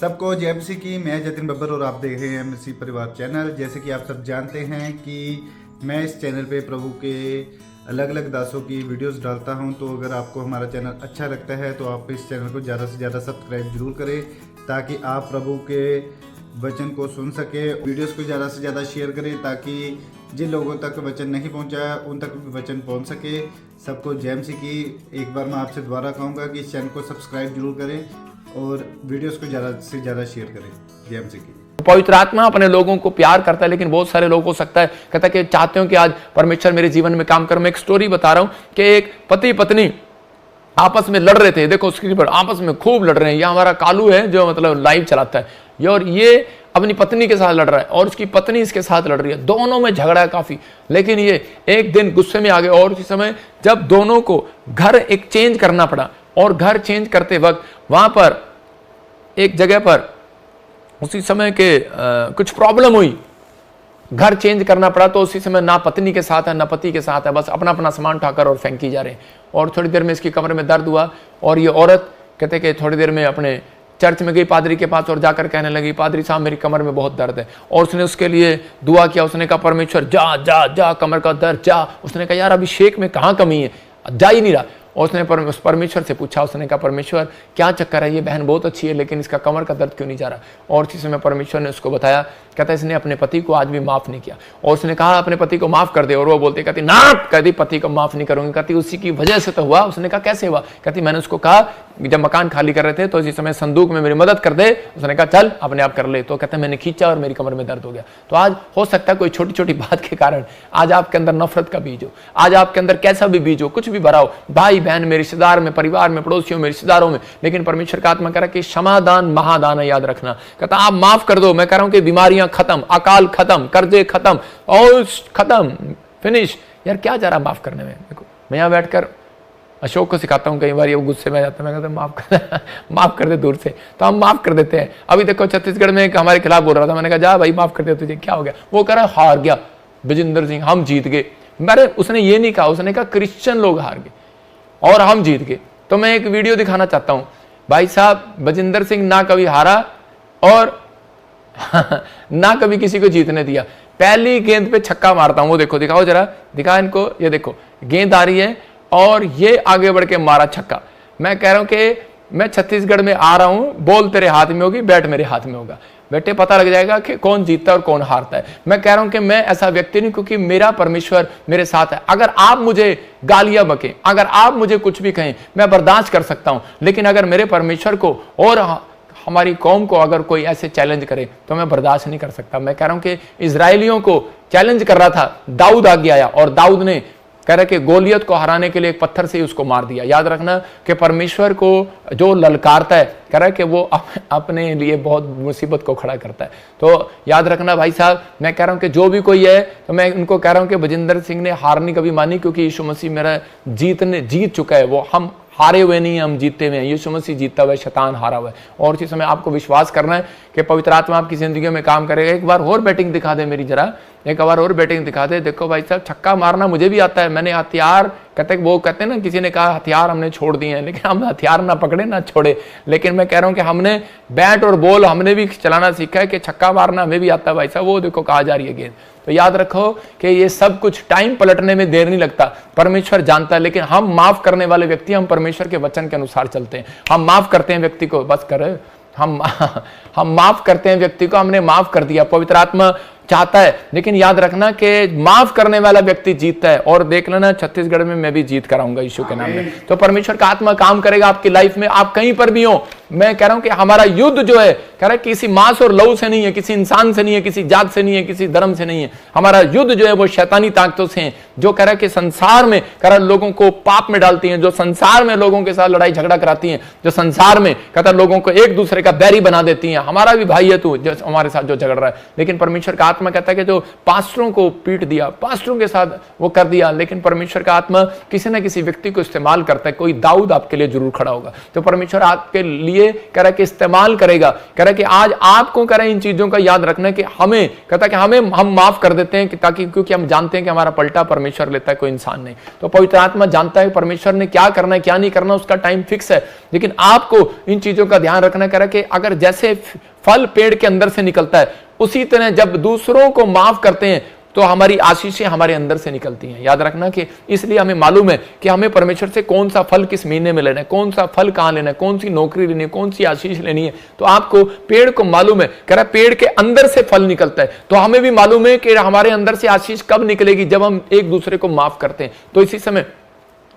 सबको जय मसीह की। मैं जतिन बब्बर और आप देख रहे हैं मसीह परिवार चैनल। जैसे कि आप सब जानते हैं कि मैं इस चैनल पे प्रभु के अलग अलग दासों की वीडियोस डालता हूं, तो अगर आपको हमारा चैनल अच्छा लगता है तो आप इस चैनल को ज़्यादा से ज़्यादा सब्सक्राइब जरूर करें, ताकि आप प्रभु के वचन को सुन सके। वीडियोस को ज़्यादा से ज़्यादा शेयर करें, ताकि जिन लोगों तक वचन नहीं पहुंचा उन तक भी वचन पहुंच सके। सबको जय मसीह की। एक बार मैं आपसे दोबारा कहूँगा कि इस चैनल को सब्सक्राइब जरूर करें और वीडियोस को ज़्यादा से ज़्यादा शेयर करें। जय मसीह की। पवित्र आत्मा अपने लोगों को प्यार करता है, लेकिन बहुत सारे लोग हो सकता है कहता है कि चाहते हो कि आज परमेश्वर मेरे जीवन में काम करो। मैं एक स्टोरी बता रहा हूं कि एक पति पत्नी आपस में लड़ रहे थे। देखो स्क्रीन पर आपस में खूब लड़ रहे हैं। यह हमारा कालू है जो मतलब लाइव चलाता है, और ये अपनी पत्नी के साथ लड़ रहा है और उसकी पत्नी इसके साथ लड़ रही है। दोनों में झगड़ा है काफी, लेकिन ये एक दिन गुस्से में आ गए और उसी समय जब दोनों को घर एक चेंज करना पड़ा, और घर चेंज करते वक्त वहां पर एक जगह पर उसी समय के कुछ प्रॉब्लम हुई, घर चेंज करना पड़ा। तो उसी समय ना पत्नी के साथ है ना पति के साथ है, बस अपना अपना सामान उठाकर और फेंकी जा रहे हैं। और थोड़ी देर में इसकी कमर में दर्द हुआ और ये औरत कहते कि थोड़ी देर में अपने चर्च में गई पादरी के पास और जाकर कहने लगी, पादरी साहब मेरी कमर में बहुत दर्द है। और उसने उसके लिए दुआ किया। उसने कहा परमेश्वर जा जा जा, कमर का दर्द जा। उसने कहा यार अभिषेक में कहाँ कमी है, जा ही नहीं रहा। और उसने परमेश्वर से पूछा, उसने कहा परमेश्वर क्या चक्कर है, ये बहन बहुत अच्छी है लेकिन इसका कमर का दर्द क्यों नहीं जा रहा। और इसी समय परमेश्वर ने उसको बताया, कहता इसने अपने पति को आज भी माफ नहीं किया। और उसने कहा अपने पति को माफ कर दे, और वो बोलती कहती ना, कहती पति को माफ नहीं करूंगी। कहती उसी की वजह से तो हुआ। उसने कहा कैसे हुआ। कहती मैंने उसको कहा जब मकान खाली कर रहे थे तो इसी समय संदूक में मेरी मदद कर दे। उसने कहा चल अपने आप कर ले। तो कहते मैंने खींचा और मेरी कमर में दर्द हो गया। तो आज हो सकता है कोई छोटी छोटी बात के कारण आज आपके अंदर नफरत का बीज हो, आज आपके अंदर कैसा भी बीज हो, कुछ भी भरा हो, भाई बहन में, रिश्तेदार में, परिवार में, पड़ोसियों में, रिश्तेदारों में। लेकिन परमेश्वर का आत्मा कह रहा है कि क्षमादान महादान है, याद रखना। कहता आप माफ कर दो। मैं कह रहा हूं कि बीमारियां खत्म, अकाल खत्म, कर्जे खत्म, और खत्म, फिनिश। यार क्या जा रहा माफ करने में। देखो मैं यहां बैठकर अशोक को सिखाता हूं, कई बार ये गुस्से में आ जाता है, मैं कहता माफ कर दे दूर से, तो हम माफ कर देते हैं। अभी देखो छत्तीसगढ़ में हमारे खिलाफ बोल रहा था, मैंने कहा जा भाई माफ कर दे, तुझे क्या हो गया। वो कह रहा है हार गया विजेंद्र सिंह, हम जीत गए। मेरे उसने ये नहीं कहा, उसने कहा क्रिश्चियन लोग हार गए और हम जीत गए। तो मैं एक वीडियो दिखाना चाहता हूं। भाई साहब विजेंद्र सिंह ना कभी हारा और ना कभी किसी को जीतने दिया। पहली गेंद पे छक्का मारता हूं, वो देखो, दिखाओ जरा, दिखा इनको, ये देखो गेंद आ रही है और ये आगे बढ़ के मारा छक्का। मैं कह रहा हूं कि मैं छत्तीसगढ़ में आ रहा हूं, बॉल तेरे हाथ में होगी, बैट मेरे हाथ में होगा, बेटे पता लग जाएगा कि कौन जीतता है और कौन हारता है। मैं कह रहा हूं कि मैं ऐसा व्यक्ति नहीं, क्योंकि मेरा परमेश्वर मेरे साथ है। अगर आप मुझे गालियां बकें, अगर आप मुझे कुछ भी कहें, मैं बर्दाश्त कर सकता हूं, लेकिन अगर मेरे परमेश्वर को और हमारी कौम को अगर कोई ऐसे चैलेंज करे तो मैं बर्दाश्त नहीं कर सकता। मैं कह रहा हूं कि इजराइलियों को चैलेंज कर रहा था, दाऊद आगे आया और दाऊद ने कह रहा कि गोलियत को हराने के लिए एक पत्थर से ही उसको मार दिया। याद रखना कि परमेश्वर को जो ललकारता है, कह रहा है कि वो अपने लिए बहुत मुसीबत को खड़ा करता है। तो याद रखना भाई साहब, मैं कह रहा हूं कि जो भी कोई है, तो मैं उनको कह रहा हूं कि विजेंद्र सिंह ने हार नहीं कभी मानी, क्योंकि यीशु मसीह मेरा जीत चुका है। वो हम हारे हुए नहीं, हम जीते हुए हैं। यीशु मसीह जीता हुआ है, शैतान हारा हुआ है। और इसी समय आपको विश्वास करना है कि पवित्र आत्मा आपकी जिंदगी में काम करेगा। एक बार और बैटिंग दिखा दे मेरी, जरा एक बार और बैटिंग दिखा दे। देखो भाई साहब छक्का मारना मुझे भी आता है। मैंने हथियार वो कहते हैं ना, किसी ने कहा हथियार हमने छोड़ दिए हैं, लेकिन हम हथियार ना पकड़े ना छोड़े। लेकिन मैं कह रहा हूं कि हमने बैट और बॉल हमने भी चलाना सीखा है, कि छक्का मारना हमें भी आता है भाई साहब। वो देखो कहा जा रही है गेंद। तो याद रखो कि ये सब कुछ टाइम पलटने में देर नहीं लगता, परमेश्वर जानता है। लेकिन हम माफ करने वाले व्यक्ति, हम परमेश्वर के वचन के अनुसार चलते हैं। हम माफ करते हैं व्यक्ति को, बस कर हम माफ करते हैं व्यक्ति को, हमने माफ कर दिया। पवित्र आत्मा चाहता है, लेकिन याद रखना कि माफ करने वाला व्यक्ति जीतता है। और देख लेना छत्तीसगढ़ में मैं भी जीत कराऊंगा यीशु के नाम में। तो परमेश्वर का आत्मा काम करेगा आपकी लाइफ में, आप कहीं पर भी हो। मैं कह रहा हूं कि हमारा युद्ध जो है, कह रहा है किसी मांस और लहू से नहीं है, किसी इंसान से नहीं है, किसी जात से नहीं है, किसी धर्म से नहीं है। हमारा युद्ध जो है वो शैतानी ताकतों से है, जो कह रहा है कि संसार में कह रहा लोगों को पाप में डालती हैं, जो संसार में लोगों के साथ लड़ाई झगड़ा कराती हैं, जो संसार में कहता लोगों को एक दूसरे का बैरी बना देती हैं। हमारा भी भाई है तू जो हमारे साथ जो झगड़ रहा है। लेकिन परमेश्वर का आत्मा कहता है कि जो पास्टरों को पीट दिया, पास्टरों के साथ वो कर दिया, लेकिन परमेश्वर का आत्मा किसी न किसी व्यक्ति को इस्तेमाल करता है। कोई दाऊद आपके लिए जरूर खड़ा होगा। तो परमेश्वर आपके लिए लिए कह रहा कि इस्तेमाल करेगा। कह रहा कि आज आपको कह रहा इन चीजों का याद रखना कि हमें कहता कि हम माफ कर देते हैं कि ताकि क्योंकि हम जानते हैं कि हमारा पलटा परमेश्वर लेता है, कोई इंसान नहीं। तो पवित्र आत्मा जानता है परमेश्वर ने क्या करना है क्या नहीं करना, उसका टाइम फिक्स है, लेकिन आपको इन चीजों का ध्यान रखना। कह रहा कि अगर जैसे फल पेड़ के अंदर से निकलता है उसी तरह जब दूसरों को माफ करते हैं तो हमारी आशीषें हमारे अंदर से निकलती हैं। याद रखना कि इसलिए हमें मालूम है कि हमें परमेश्वर से कौन सा फल किस महीने में लेना है, कौन सा फल कहां लेना है, कौन सी नौकरी लेनी है, कौन सी आशीष लेनी है। तो आपको पेड़ को मालूम है, कह रहा पेड़ के अंदर से फल निकलता है, तो हमें भी मालूम है कि हमारे अंदर से आशीष कब निकलेगी, जब हम एक दूसरे को माफ करते हैं। तो इसी समय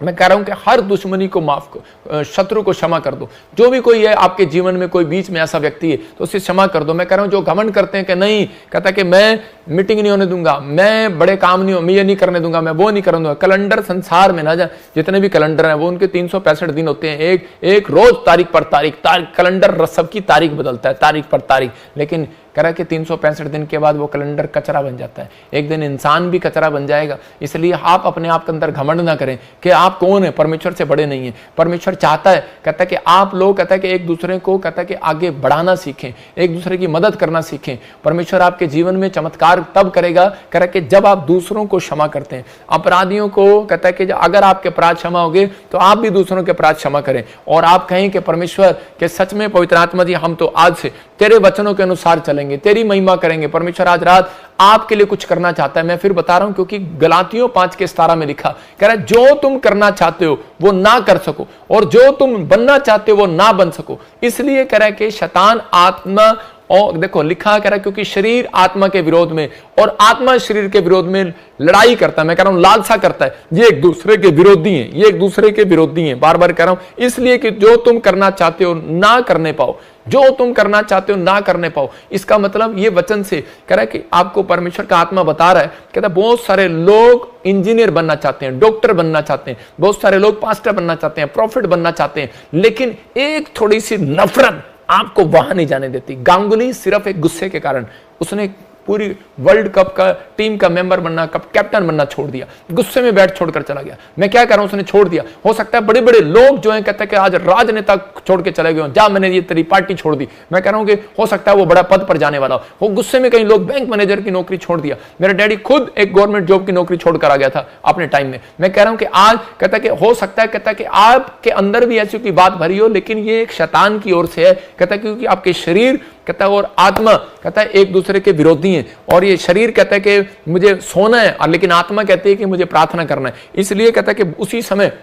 मैं कह रहा हूं कि हर दुश्मनी को माफ करो, शत्रु को क्षमा कर दो। जो भी कोई है आपके जीवन में कोई बीच में ऐसा व्यक्ति है तो उसे क्षमा कर दो। मैं कह रहा हूं जो घमंड करते हैं कि नहीं, कहता कि मैं मीटिंग नहीं होने दूंगा, मैं बड़े काम नहीं, मैं ये नहीं करने दूंगा, मैं वो नहीं करने दूंगा। कैलेंडर संसार में ना जितने भी कैलेंडर हैं वो उनके 365 दिन होते हैं, एक रोज तारीख पर तारीख कैलेंडर सबकी तारीख बदलता है, तारीख पर तारीख। लेकिन कह रहा है कि 365 दिन के बाद वो कैलेंडर कचरा बन जाता है, एक दिन इंसान भी कचरा बन जाएगा। इसलिए आप अपने आप के अंदर घमंड ना करें कि आप कौन है, परमेश्वर से बड़े नहीं है। परमेश्वर चाहता है, कहता है कि आप लोग कहता है कि एक दूसरे को कहता है कि आगे बढ़ाना सीखें, एक दूसरे की मदद करना सीखें। परमेश्वर आपके जीवन में चमत्कार तब करेगा, कह रहा है कि जब आप दूसरों को क्षमा करते हैं। अपराधियों को कहता है कि अगर आपके अपराध क्षमा होंगे तो आप भी दूसरों के अपराध क्षमा करें, और आप कहें कि परमेश्वर के सच में पवित्र आत्मा जी हम तो आज से तेरे वचनों के अनुसार चलेंगे, तेरी महिमा करेंगे। परमेश्वर आज रात आपके लिए कुछ करना चाहता है। मैं फिर बता रहा हूं क्योंकि गलातियों 5:17 में लिखा, कह रहा है जो तुम करना चाहते हो वो ना कर सको, और जो तुम बनना चाहते हो वो ना बन सको। इसलिए कह रहा है कि शैतान आत्मा, और देखो लिखा कह रहा है क्योंकि शरीर आत्मा के विरोध में और आत्मा शरीर के विरोध में लड़ाई करता है। मैं कह रहा हूं लालसा करता है, ये एक दूसरे के विरोधी हैं, ये एक दूसरे के विरोधी हैं। बार बार कह रहा हूं इसलिए कि जो तुम करना चाहते हो ना करने पाओ, जो तुम करना चाहते हो ना करने पाओ। इसका मतलब ये वचन से कह रहा है कि आपको परमेश्वर का आत्मा बता रहा है, कहता है बहुत सारे लोग इंजीनियर बनना चाहते हैं, डॉक्टर बनना चाहते हैं, बहुत सारे लोग पास्टर बनना चाहते हैं, प्रॉफिट बनना चाहते हैं, लेकिन एक थोड़ी सी नफरत आपको वहां नहीं जाने देती। गांगुली सिर्फ एक गुस्से के कारण उसने पूरी वर्ल्ड कप का टीम का मेंबर बनना, कप कैप्टन बनना छोड़ दिया, गुस्से में बैट छोड़कर चला गया। मैं क्या कर रहा हूं, उसने छोड़ दिया। हो सकता है बड़े बड़े लोग जो हैं कहते हैं कि आज राजनेता छोड़ के चले गए, जा मैंने ये तेरी पार्टी छोड़ दी। मैं कह रहा हूं कि हो सकता है वो बड़ा पद पर जाने वाला हो। गुस्से में कई लोग बैंक मैनेजर की नौकरी छोड़ दिया। मेरा डैडी खुद एक गवर्नमेंट जॉब की नौकरी छोड़कर आ गया था अपने टाइम में। मैं कह रहा हूं कि आज कहता है कि हो सकता है, कहता है कि आपके अंदर भी ऐसी कोई बात भरी हो, लेकिन ये एक शैतान की ओर से है। कहता है क्योंकि आपके शरीर कहता है और आत्मा कहता है एक दूसरे के विरोधी हैं, और ये शरीर कहता है कि मुझे सोना है, और लेकिन आत्मा कहती है कि मुझे प्रार्थना करना है। इसलिए कहता है कि उसी समय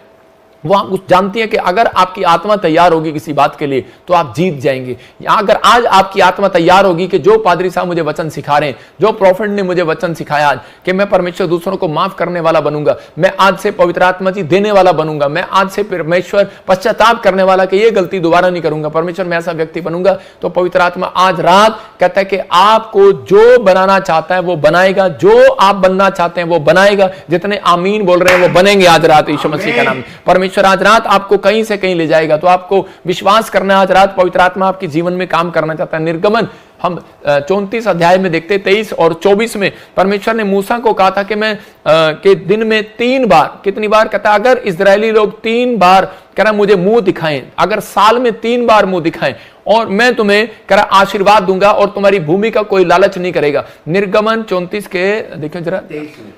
वो आप जानती है कि अगर आपकी आत्मा तैयार होगी किसी बात के लिए तो आप जीत जाएंगे। अगर आज आपकी आत्मा तैयार होगी कि जो पादरी साहब मुझे वचन सिखा रहे हैं, जो प्रॉफिट ने मुझे वचन सिखाया आज कि मैं परमेश्वर दूसरों को माफ करने वाला बनूंगा, मैं आज से पवित्र आत्मा जी देने वाला बनूंगा, मैं आज से परमेश्वर पश्चाताप करने वाला कि ये गलती दोबारा नहीं करूंगा, परमेश्वर मैं ऐसा व्यक्ति बनूंगा। तो पवित्र आत्मा आज रात कहता है कि आपको जो बनाना चाहता है वो बनाएगा, जो आप बनना चाहते हैं वो बनाएगा। जितने आमीन बोल रहे हैं वो बनेंगे आज रात यीशु मसीह का नाम। परमेश्वर आज रात आपको कहीं से कहीं ले जाएगा, तो आपको विश्वास करना है आज रात पवित्र आत्मा आपके जीवन में काम करना चाहता है। निर्गमन हम 34 अध्याय में देखते 23 और 24 में परमेश्वर ने मूसा को कहा था कि मैं के दिन में 3 बार, कितनी बार कहता है, अगर इजरायली लोग 3 बार कह रहा मुझे मुंह दिखाएं, अगर साल में 3 बार मुंह दिखाएं और मैं तुम्हें कह रहा आशीर्वाद दूंगा और तुम्हारी भूमि का कोई लालच नहीं करेगा। निर्गमन 34 के देखो जरा,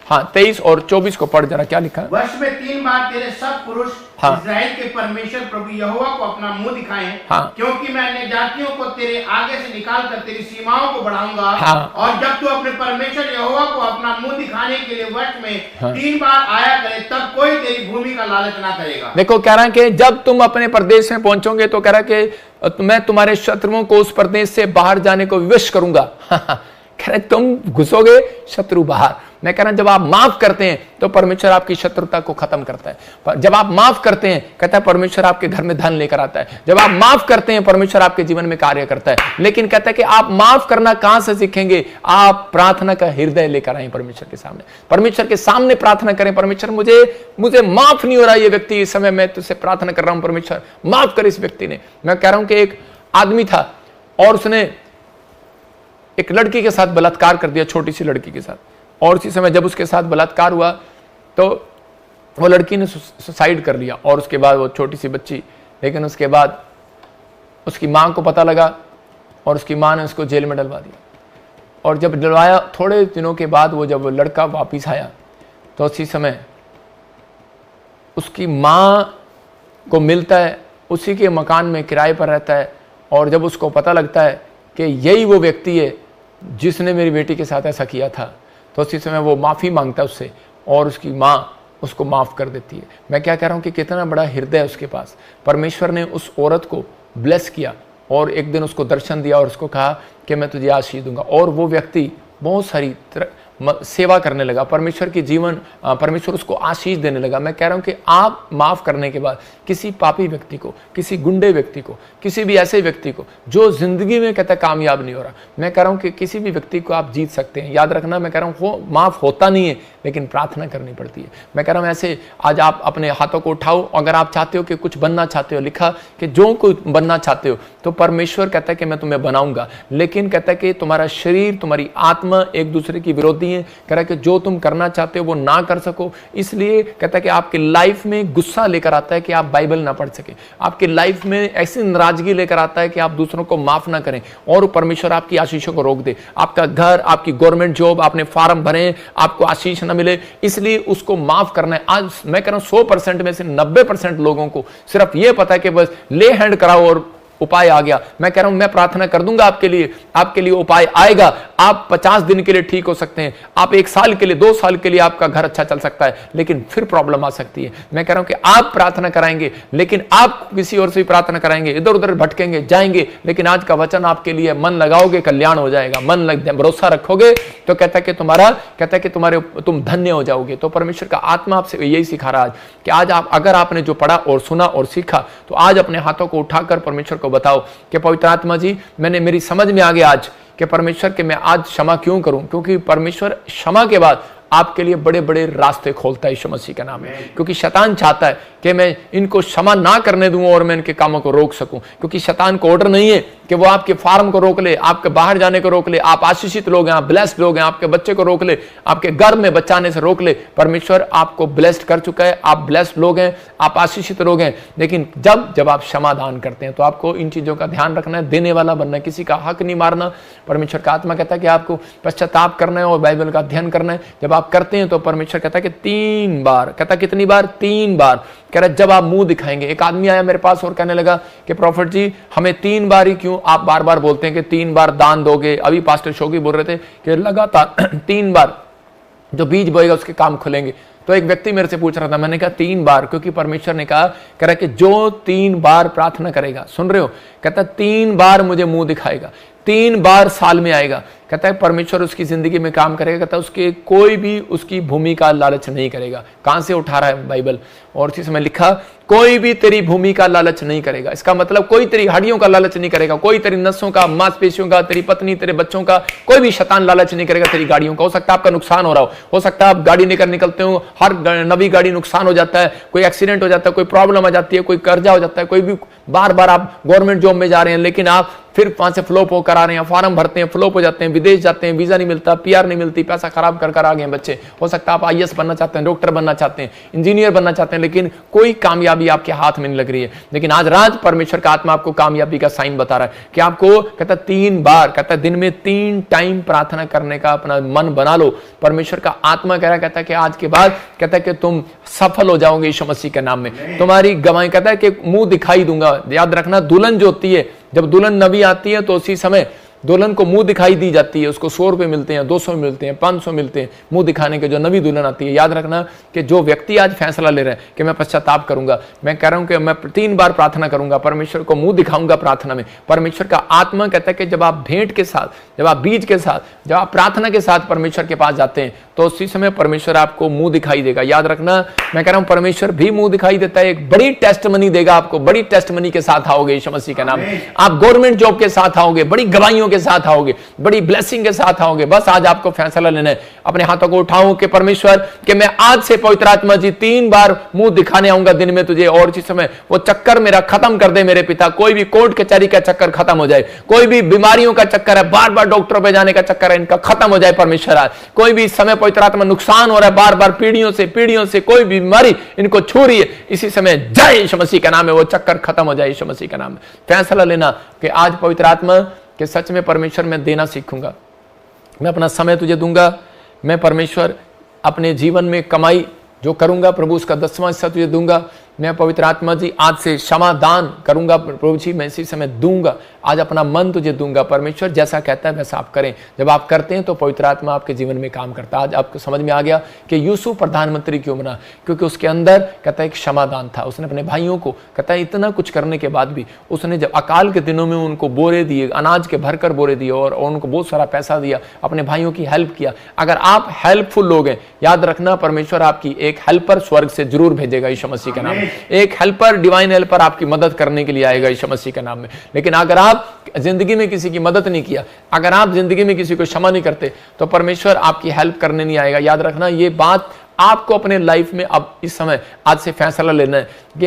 हाँ 23 और 24 को पढ़ जरा, क्या लिखा है। वर्ष में 3 बार तेरे सब पुरुष हाँ। इस्राएल के परमेश्वर प्रभु यहोवा को अपना मुंह दिखाएं, हाँ। क्योंकि मैं अन्य जातियों को तेरे आगे से निकाल कर तेरी सीमाओं को बढ़ाऊंगा। हाँ। और जब तू अपने परमेश्वर यहोवा को अपना मुंह दिखाने के लिए वर्ष में 3 बार आया करे, तब कोई तेरी भूमि का लालच ना करेगा। देखो कह रहा है कि जब तुम अपने प्रदेश में पहुंचोगे तो कह रहा है कि मैं तुम्हारे शत्रुओं को उस प्रदेश से बाहर जाने को विवश करूंगा। कह रहे तुम घुसोगे, शत्रु बाहर। मैं कह रहा जब आप माफ करते हैं तो परमेश्वर आपकी शत्रुता को खत्म करता है। जब आप माफ करते हैं कहता है परमेश्वर आपके घर में धन लेकर आता है। जब आप माफ करते हैं परमेश्वर आपके जीवन में कार्य करता है। लेकिन कहता है कि आप माफ करना कहां से सीखेंगे, आप प्रार्थना का हृदय लेकर आए परमेश्वर के सामने, परमेश्वर के सामने प्रार्थना करें। परमेश्वर मुझे माफ नहीं हो रहा ये व्यक्ति, इस समय मैं तुझसे प्रार्थना कर रहा हूं, परमेश्वर माफ कर इस व्यक्ति ने। मैं कह रहा हूं कि एक आदमी था और उसने एक लड़की के साथ बलात्कार कर दिया, छोटी सी लड़की के साथ, और उसी समय जब उसके साथ बलात्कार हुआ तो वो लड़की ने सुसाइड कर लिया और उसके बाद वो छोटी सी बच्ची, लेकिन उसके बाद उसकी माँ को पता लगा और उसकी माँ ने उसको जेल में डलवा दिया। और जब डलवाया, थोड़े दिनों के बाद वो जब लड़का वापिस आया तो उसी समय उसकी माँ को मिलता है, उसी के मकान में किराए पर रहता है। और जब उसको पता लगता है कि यही वो व्यक्ति है जिसने मेरी बेटी के साथ ऐसा किया था, तो उसी समय वो माफ़ी मांगता है उससे और उसकी माँ उसको माफ़ कर देती है। मैं क्या कह रहा हूँ कि कितना बड़ा हृदय है उसके पास। परमेश्वर ने उस औरत को ब्लेस किया और एक दिन उसको दर्शन दिया और उसको कहा कि मैं तुझे आशीष दूंगा। और वो व्यक्ति बहुत सारी सेवा करने लगा, परमेश्वर की जीवन, परमेश्वर उसको आशीष देने लगा। मैं कह रहा हूं कि आप माफ करने के बाद किसी पापी व्यक्ति को, किसी गुंडे व्यक्ति को, किसी भी ऐसे व्यक्ति को जो जिंदगी में कहता कामयाब नहीं हो रहा, मैं कह रहा हूं कि किसी भी व्यक्ति को आप जीत सकते हैं। याद रखना, मैं कह रहा हूं माफ होता नहीं है लेकिन प्रार्थना करनी पड़ती है। मैं कह रहा हूं ऐसे आज आप अपने हाथों को उठाओ, अगर आप चाहते हो कि कुछ बनना चाहते हो, लिखा कि जो कुछ बनना चाहते हो तो परमेश्वर कहता है कि मैं तुम्हें बनाऊंगा, लेकिन कहता है कि तुम्हारा शरीर, तुम्हारी आत्मा एक दूसरे की विरोधी है। कह रहा है कि जो तुम करना चाहते हो वो ना कर सको, इसलिए कहता है कि आपकी लाइफ में गुस्सा लेकर आता है कि आप बाइबल ना पढ़ सके, आपकी लाइफ में ऐसी नाराजगी लेकर आता है कि आप दूसरों को माफ ना करें और परमेश्वर आपकी आशीषों को रोक दे। आपका घर, आपकी गवर्नमेंट जॉब, आपने फॉर्म भरे, आपको आशीष ना मिले, इसलिए उसको माफ करना है। आज मैं कह रहा हूं 100% में से 90% लोगों को सिर्फ ये पता है कि बस ले हैंड कराओ और उपाय आ गया। मैं कह रहा हूं मैं प्रार्थना कर दूंगा आपके लिए उपाय आएगा। आप 50 दिन के लिए ठीक हो सकते हैं, आप 1 साल के लिए, 2 साल के लिए आपका घर अच्छा चल सकता है, लेकिन फिर प्रॉब्लम आ सकती है। मैं कह रहा हूं कि आप प्रार्थना कराएंगे, लेकिन आप किसी और से भी प्रार्थना कराएंगे, इधर उधर भटकेंगे, जाएंगे, लेकिन आज का वचन आपके लिए, मन लगाओगे कल्याण हो जाएगा, भरोसा रखोगे तो कहता है कि तुम धन्य हो जाओगे। तो परमेश्वर का आत्मा आपसे यही सिखा रहा है कि आज आप, अगर आपने जो पढ़ा और सुना और सीखा, तो आज अपने हाथों को उठाकर परमेश्वर को बताओ कि पवित्र आत्मा जी, मेरी समझ में आ गया आज कि परमेश्वर के मैं आज क्षमा क्यों करूं, क्योंकि परमेश्वर क्षमा के बाद आपके लिए बड़े बड़े रास्ते खोलता है यीशु मसीह के नाम में। क्योंकि शैतान चाहता है कि मैं इनको क्षमा ना करने दूं और मैं इनके कामों को रोक सकूं, क्योंकि शैतान को ऑर्डर नहीं है कि वो आपके फार्म को रोक ले, आपके बाहर जाने को रोक ले, आप आशीषित लोग हैं, आप ब्लेस्ड लोग हैं, आपके बच्चे को रोक ले, आपके घर में बच्चा आने से रोक ले। परमेश्वर आपको ब्लेस्ड कर चुका है, आप ब्लेस्ड लोग हैं, आप आशीषित लोग हैं। लेकिन जब आप क्षमा दान करते हैं तो आपको इन चीजों का ध्यान रखना है, देने वाला बनना है, किसी का हक नहीं मारना। परमेश्वर का आत्मा कहता है कि आपको पश्चाताप करना है और बाइबल का अध्ययन करना है। जब आप करते हैं तो परमेश्वर कहता है कि 3 बार, कहता कितनी बार? 3 बार। कह रहा जब आप मुंह दिखाएंगे। एक आदमी आया मेरे पास और कहने लगा कि प्रॉफिट जी, हमें 3 बार ही क्यों आप बार बार बोलते हैं कि 3 बार दान दोगे? अभी पास्टर शोगी बोल रहे थे कि लगातार 3 बार जो बीज बोएगा उसके काम खुलेंगे। तो एक व्यक्ति मेरे से पूछ रहा था, मैंने कहा 3 बार, क्योंकि परमेश्वर ने कहा, कह रहा कि जो 3 बार प्रार्थना करेगा, सुन रहे हो, कहता 3 बार मुझे मुंह दिखाएगा, 3 बार साल में आएगा, कहता है परमेश्वर उसकी जिंदगी में काम करेगा, कहता है उसके कोई भी उसकी भूमि का लालच नहीं करेगा। कहां से उठा रहा है बाइबल? और इसी समय लिखा, कोई भी तेरी भूमि का लालच नहीं करेगा। इसका मतलब कोई तेरी हड्डियों का लालच नहीं करेगा, कोई तेरी नसों का, मांसपेशियों का, तेरी पत्नी, तेरे बच्चों का, कोई भी शैतान लालच नहीं करेगा तेरी गाड़ियों का। हो सकता है आपका नुकसान हो रहा हो सकता है आप गाड़ी लेकर निकलते हो, हर नवी गाड़ी नुकसान हो जाता है, कोई एक्सीडेंट हो जाता है, कोई प्रॉब्लम आ जाती है, कोई कर्जा हो जाता है, कोई भी बार बार आप गवर्नमेंट जॉब में जा रहे हैं लेकिन आप फिर वहां से फ्लॉप होकर आ रहे हैं, फॉर्म भरते हैं, फ्लॉप हो जाते हैं, विदेश जाते हैं, वीजा नहीं मिलता, पीआर नहीं मिलती, पैसा खराब कर आ गए हैं बच्चे। हो सकता है आप आईएएस बनना चाहते हैं, डॉक्टर बनना चाहते हैं, इंजीनियर बनना चाहते हैं, लेकिन कोई कामयाबी आपके हाथ में नहीं लग रही है। लेकिन आज रात परमेश्वर का आत्मा आपको कामयाबी का साइन बता रहा है कि आपको, कहता 3 बार, कहता दिन में 3 टाइम प्रार्थना करने का अपना मन बना लो। परमेश्वर का आत्मा कह रहा, कहता है कि आज के बाद, कहता है कि तुम सफल हो जाओगे यीशु मसीह के नाम में, तुम्हारी गवाही, कहता है कि मुंह दिखाई दूंगा। याद रखना, दुल्हन जो होती है, जब दुल्हन नबी आती है तो उसी समय दुल्हन को मुंह दिखाई दी जाती है, उसको 100 रुपए मिलते हैं, 200 मिलते हैं, 500 मिलते हैं मुंह दिखाने के, जो नवी दुल्हन आती है। याद रखना कि जो व्यक्ति आज फैसला ले रहा है कि मैं पश्चाताप करूंगा, मैं कह रहा हूं कि मैं 3 बार प्रार्थना करूंगा, परमेश्वर को मुंह दिखाऊंगा प्रार्थना में। परमेश्वर का आत्मा कहता है कि जब आप भेंट के साथ, जब आप बीज के साथ, जब आप प्रार्थना के साथ परमेश्वर के पास जाते हैं तो उसी समय परमेश्वर आपको मुंह दिखाई देगा। याद रखना, मैं कह रहा हूं परमेश्वर भी मुंह दिखाई देता है, एक बड़ी टेस्टमनी देगा आपको, बड़ी टेस्टमनी के साथ आओगे यीशु मसीह के नाम में। आप गवर्नमेंट जॉब के साथ आओगे, बड़ी गवाहियों के साथ आओगे, बड़ी ब्लेसिंग के साथ आओगे। बस आज आपको फैसला लेना है। अपने हाथों को उठाऊं कि परमेश्वर कि मैं आज से पवित्र आत्मा जी 3 बार मुंह दिखाने आऊंगा दिन में तुझे, और इसी समय वो चक्कर मेरा खत्म कर दे मेरे पिता। कोई भी कोर्ट कचहरी का चक्कर खत्म हो जाए, कोई भी बीमारियों का चक्कर है, बार बार डॉक्टरों पे जाने का चक्कर है, इनका खत्म हो जाए परमेश्वर। आज कोई भी इस समय पवित्र आत्मा नुकसान हो रहा है, बार बार पीढ़ियों से कोई बीमारी इनको छू रही है, इसी समय जय यीशु मसीह का नाम है वो चक्कर खत्म हो जाए यीशु मसीह का नाम है। फैसला लेना कि आज पवित्र आत्मा के सच में परमेश्वर मैं देना सीखूंगा, मैं अपना समय तुझे दूंगा, मैं परमेश्वर अपने जीवन में कमाई जो करूंगा प्रभु उसका 10वां हिस्सा तुझे दूंगा। मैं पवित्र आत्मा जी आज से क्षमा दान करूंगा प्रभु जी, मैं इसी समय दूंगा। आज अपना मन तुझे दूंगा परमेश्वर, जैसा कहता है वैसा आप करें। जब आप करते हैं तो पवित्र आत्मा आपके जीवन में काम करता है। आज आपको समझ में आ गया कि यूसुफ प्रधानमंत्री क्यों बना, क्योंकि उसके अंदर कहता है एक क्षमादान था। उसने अपने भाइयों को कहता है इतना कुछ करने के बाद भी उसने जब अकाल के दिनों में उनको बोरे दिए, अनाज के भरकर बोरे दिए और उनको बहुत सारा पैसा दिया, अपने भाइयों की हेल्प किया। अगर आप हेल्पफुल लोग हैं, याद रखना परमेश्वर आपकी एक हेल्पर स्वर्ग से जरूर भेजेगा यीशु मसीह के नाम में। एक हेल्पर, डिवाइन हेल्पर आपकी मदद करने के लिए आएगा यीशु मसीह के नाम में। लेकिन अगर आप जिंदगी में किसी की मदद नहीं किया, अगर आप जिंदगी में किसी को क्षमा नहीं करते, तो परमेश्वर आपकी हेल्प करने नहीं आएगा। याद रखना ये बात आपको अपने लाइफ में अब इस समय आज से फैसला लेना है कि